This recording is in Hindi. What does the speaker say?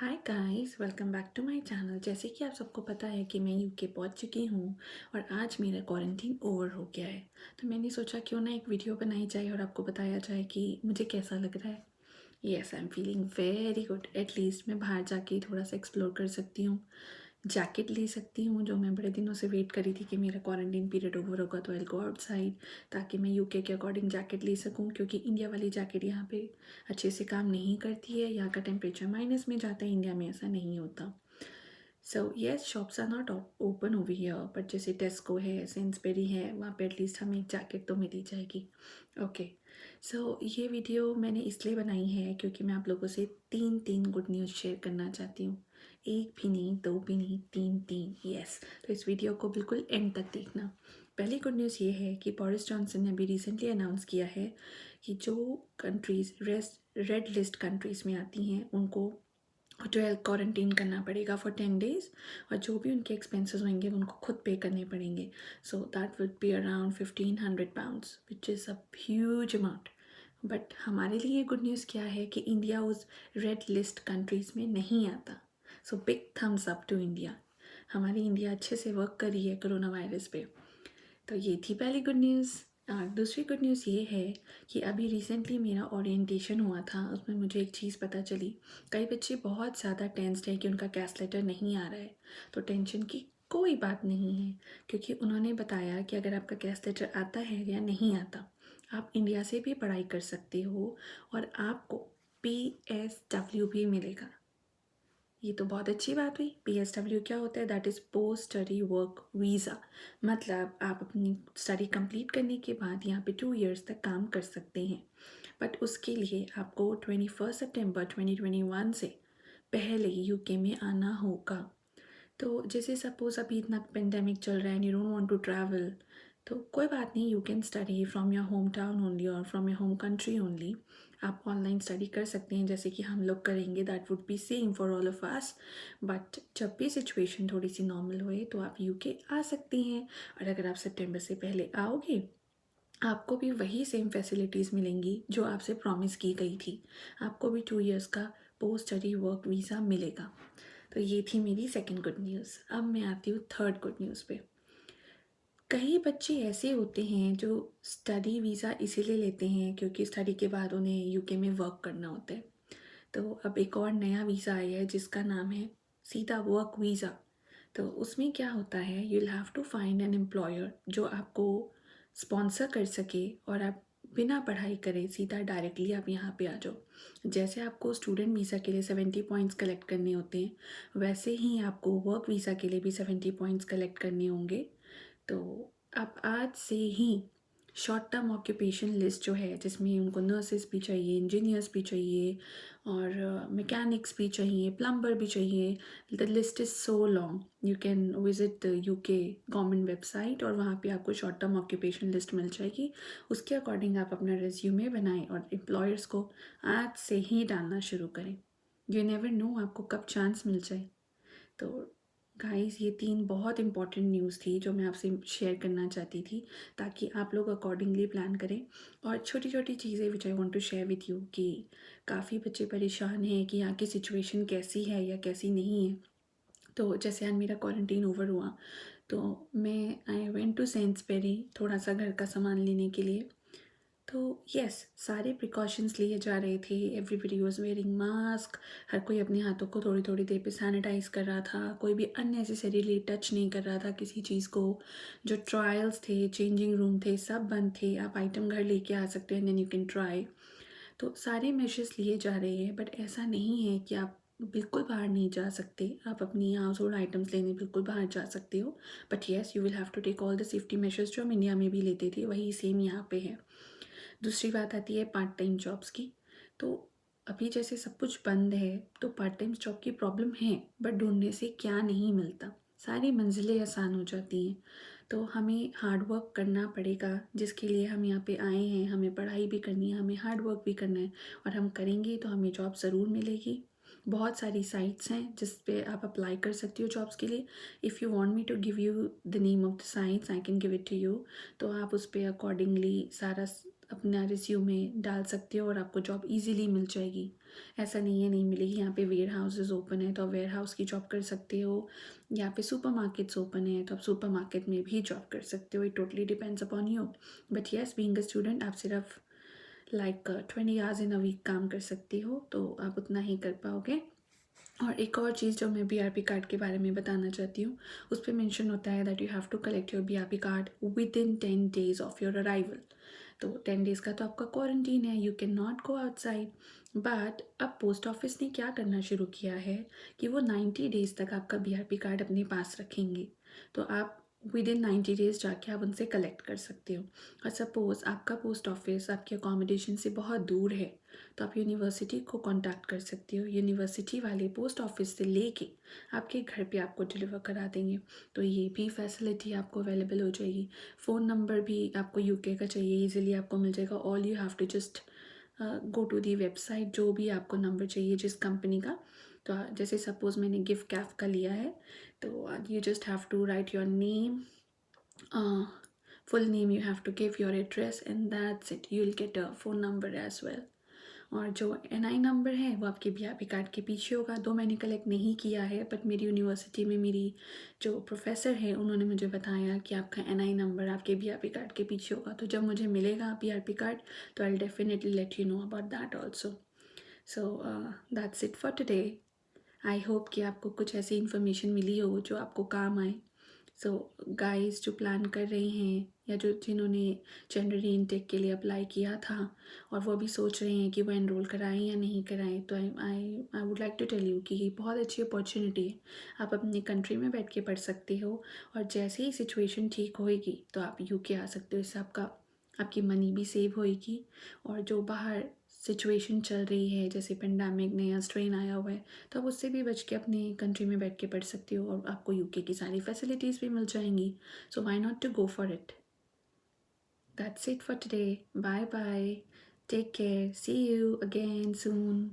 Hi guys, welcome back to my channel. जैसे कि आप सबको पता है कि मैं यूके पहुंच चुकी हूं और आज मेरा क्वारंटीन ओवर हो गया है। तो मैंने सोचा क्यों ना एक वीडियो बनाई जाए और आपको बताया जाए कि मुझे कैसा लग रहा है। Yes, I am feeling very good. At least मैं बाहर जाके थोड़ा सा एक्सप्लोर कर सकती हूँ, जैकेट ले सकती हूँ जो मैं बड़े दिनों से वेट करी थी कि मेरा क्वारंटीन पीरियड ओवर होगा तो आई गो आउटसाइड, ताकि मैं यूके के अकॉर्डिंग जैकेट ले सकूँ, क्योंकि इंडिया वाली जैकेट यहाँ पे अच्छे से काम नहीं करती है। यहाँ का टेम्परेचर माइनस में जाता है, इंडिया में ऐसा नहीं होता। So yes, shops are not open over here, but जैसे टेस्को है, सेंसबेरी है, वहाँ पे एटलीस्ट हमें एक जैकेट तो मिल ही जाएगी। ओके, सो ये वीडियो मैंने इसलिए बनाई है क्योंकि मैं आप लोगों से तीन तीन गुड न्यूज़ शेयर करना चाहती हूँ। एक भी नहीं, दो भी नहीं, तीन तीन। यस, तो इस वीडियो को बिल्कुल एंड तक देखना। पहली गुड न्यूज़ ये है कि बोरिस जॉनसन ने अभी रिसेंटली अनाउंस किया है कि जो कंट्रीज़ रेड लिस्ट कंट्रीज़ में आती हैं उनको होटल क्वारंटीन करना पड़ेगा फॉर 10 डेज़, और जो भी उनके एक्सपेंसेस होंगे वो उनको खुद पे करने पड़ेंगे। So that will be around £1500, which is a huge amount. But हमारे लिए गुड न्यूज़ क्या है कि इंडिया उस रेड लिस्ट कंट्रीज़ में नहीं आता। So big thumbs up to India. हमारी इंडिया अच्छे से वर्क कर रही है कोरोना वायरस पे। तो ये थी पहली गुड न्यूज़। दूसरी गुड न्यूज़ ये है कि अभी रिसेंटली मेरा ओरिएंटेशन हुआ था, उसमें मुझे एक चीज़ पता चली। कई बच्चे बहुत ज़्यादा टेंस्ड हैं कि उनका कैश लेटर नहीं आ रहा है। तो टेंशन की कोई बात नहीं है, क्योंकि उन्होंने बताया कि अगर आपका कैश लेटर आता है या नहीं आता, आप इंडिया से भी पढ़ाई कर सकते हो और आपको PSW भी मिलेगा। ये तो बहुत अच्छी बात हुई। PSW क्या होता है? That is post study work visa. मतलब आप अपनी स्टडी कंप्लीट करने के बाद यहाँ पे 2 इयर्स तक काम कर सकते हैं। बट उसके लिए आपको 21 सितंबर 2021 से पहले यूके में आना होगा। तो जैसे सपोज़ अभी इतना पेंडेमिक चल रहा है and you don't want to travel, तो कोई बात नहीं, you can study from your home town only और from your home country only. आप ऑनलाइन स्टडी कर सकते हैं जैसे कि हम लोग करेंगे। That would be same for all of us. But जब भी सिचुएशन थोड़ी सी नॉर्मल होए तो आप यूके आ सकते हैं। और अगर आप सितंबर से पहले आओगे, आपको भी वही सेम फैसिलिटीज़ मिलेंगी जो आपसे प्रॉमिस की गई थी। आपको भी 2 इयर्स का पोस्ट स्टडी वर्क वीज़ा मिलेगा। तो ये थी मेरी सेकंड गुड न्यूज़। अब मैं आती हूँ थर्ड गुड न्यूज़ पे। कई बच्चे ऐसे होते हैं जो स्टडी वीज़ा इसीलिए लेते हैं क्योंकि स्टडी के बाद उन्हें यूके में वर्क करना होता है। तो अब एक और नया वीज़ा आया है जिसका नाम है सीधा वर्क वीज़ा। तो उसमें क्या होता है, you will have to find an employer जो आपको स्पॉन्सर कर सके और आप बिना पढ़ाई करे सीधा डायरेक्टली आप यहाँ पे आ जाओ। जैसे आपको स्टूडेंट वीज़ा के लिए 70 पॉइंट्स कलेक्ट करने होते हैं, वैसे ही आपको वर्क वीज़ा के लिए भी 70 पॉइंट्स कलेक्ट करने होंगे। तो आप आज से ही शॉर्ट टर्म ऑक्यूपेशन लिस्ट जो है, जिसमें उनको नर्सेस भी चाहिए, इंजीनियर्स भी चाहिए और मैकेनिक्स भी चाहिए, प्लम्बर भी चाहिए। The list is so long. You can visit the UK government website और वहाँ पे आपको शॉर्ट टर्म ऑक्यूपेशन लिस्ट मिल जाएगी। उसके अकॉर्डिंग आप अपना रिज्यूमे बनाएं और एम्प्लॉयर्स को आज से ही डालना शुरू करें। यू नेवर नो आपको कब चांस मिल जाए। तो गाइस, ये तीन बहुत इंपॉर्टेंट न्यूज़ थी जो मैं आपसे शेयर करना चाहती थी, ताकि आप लोग अकॉर्डिंगली प्लान करें। और छोटी छोटी चीज़ें which I want to share with you कि काफ़ी बच्चे परेशान हैं कि यहाँ की सिचुएशन कैसी है या कैसी नहीं है। तो जैसे आज मेरा क्वारंटीन ओवर हुआ तो मैं आई वेंट टू सेंसबेरी थोड़ा सा घर का सामान लेने के लिए। तो यस, सारे प्रिकॉशंस लिए जा रहे थे। Everybody was wearing mask. हर कोई अपने हाथों को थोड़ी थोड़ी देर पे सैनिटाइज कर रहा था। कोई भी अननेसेसरीली टच नहीं कर रहा था किसी चीज़ को। जो ट्रायल्स थे, चेंजिंग रूम थे, सब बंद थे। आप आइटम घर लेके आ सकते हैं, देन यू कैन ट्राई। तो सारे मेजर्स लिए जा रहे हैं, बट ऐसा नहीं है कि आप बिल्कुल बाहर नहीं जा सकते। आप अपनी हाउस होल्ड आइटम्स लेने बिल्कुल बाहर जा सकते हो। But yes, you will have to take all the safety measures जो हम इंडिया में भी लेते थे, वही सेम यहाँ पे है। दूसरी बात आती है पार्ट टाइम जॉब्स की। तो अभी जैसे सब कुछ बंद है तो पार्ट टाइम जॉब की प्रॉब्लम है, बट ढूंढने से क्या नहीं मिलता। सारी मंजिलें आसान हो जाती हैं। तो हमें हार्ड वर्क करना पड़ेगा, जिसके लिए हम यहाँ पे आए हैं। हमें पढ़ाई भी करनी है, हमें हार्ड वर्क भी करना है, और हम करेंगे तो हमें जॉब ज़रूर मिलेगी। बहुत सारी साइट्स हैं जिस पे आप अप्लाई कर सकती हो जॉब्स के लिए। If you want me to give you the name of the sites, I can give it to you. तो आप उस पर अकॉर्डिंगली सारा अपना रिज्यूमे डाल सकते हो और आपको जॉब इजीली मिल जाएगी। ऐसा नहीं है नहीं मिलेगी। यहाँ पे वेयर हाउसेज़ ओपन है तो आप वेयर हाउस की जॉब कर सकते हो। यहाँ पे सुपर मार्केट्स ओपन है तो आप सुपर मार्केट में भी जॉब कर सकते हो। It totally depends upon you. But yes, being a student आप सिर्फ like 20 hours in a week काम कर सकती हो, तो आप उतना ही कर पाओगे। और एक और चीज़ जो मैं बीआरपी कार्ड के बारे में बताना चाहती हूँ, उस पे मेंशन होता है that you have to collect your BRP card within 10 days of your arrival. तो 10 डेज़ का तो आपका क्वारंटीन है, you can not go outside. But अब पोस्ट ऑफिस ने क्या करना शुरू किया है कि वो 90 डेज़ तक आपका बीआरपी कार्ड अपने पास रखेंगे। तो आप विद इन 90 डेज़ जाके आप उनसे कलेक्ट कर सकते हो। और सपोज़ आपका पोस्ट ऑफिस आपके अकोमोडेशन से बहुत दूर है, तो आप यूनिवर्सिटी को कांटेक्ट कर सकते हो। यूनिवर्सिटी वाले पोस्ट ऑफिस से लेके आपके घर पे आपको डिलीवर करा देंगे। तो ये भी फैसिलिटी आपको अवेलेबल हो जाएगी। फ़ोन नंबर भी आपको यूके का चाहिए, इजीली आपको मिल जाएगा। All you have to just go to the website, जो भी आपको नंबर चाहिए जिस कंपनी का। तो जैसे सपोज़ मैंने गिफ्ट कैफ का लिया है, तो you just have to write your name, full name, you have to give your address, and that's it. You will get a phone number as well. और जो एनआई नंबर है वो आपके बीआरपी कार्ड के पीछे होगा। दो मैंने कलेक्ट नहीं किया है, बट मेरी यूनिवर्सिटी में मेरी जो प्रोफेसर है उन्होंने मुझे बताया कि आपका एनआई नंबर आपके बीआरपी कार्ड के पीछे होगा। तो जब मुझे मिलेगा बीआरपी कार्ड तो I will definitely let you know about that also. So that's it for today. I hope कि आपको कुछ ऐसी इन्फॉर्मेशन मिली हो जो आपको काम आए। सो गाइस जो प्लान कर रहे हैं या जो जिन्होंने जनरल इनटेक के लिए अप्लाई किया था और वो भी सोच रहे हैं कि वो एनरोल कराएं या नहीं कराएं, तो I would like to tell you कि ये बहुत अच्छी अपॉर्चुनिटी है। आप अपनी कंट्री में बैठ के पढ़ सकते हो और जैसे ही सिचुएशन ठीक होएगी तो आप यूके आ सकते हो। इससे आपकी मनी भी सेव होएगी। और जो बाहर सिचुएशन चल रही है जैसे पेंडेमिक नया स्ट्रेन आया हुआ है, तो आप उससे भी बच के अपनी कंट्री में बैठ के पढ़ सकते हो और आपको यूके की सारी फैसिलिटीज़ भी मिल जाएंगी। So why not to go for it. That's it for today. Bye bye, take care, see you again soon.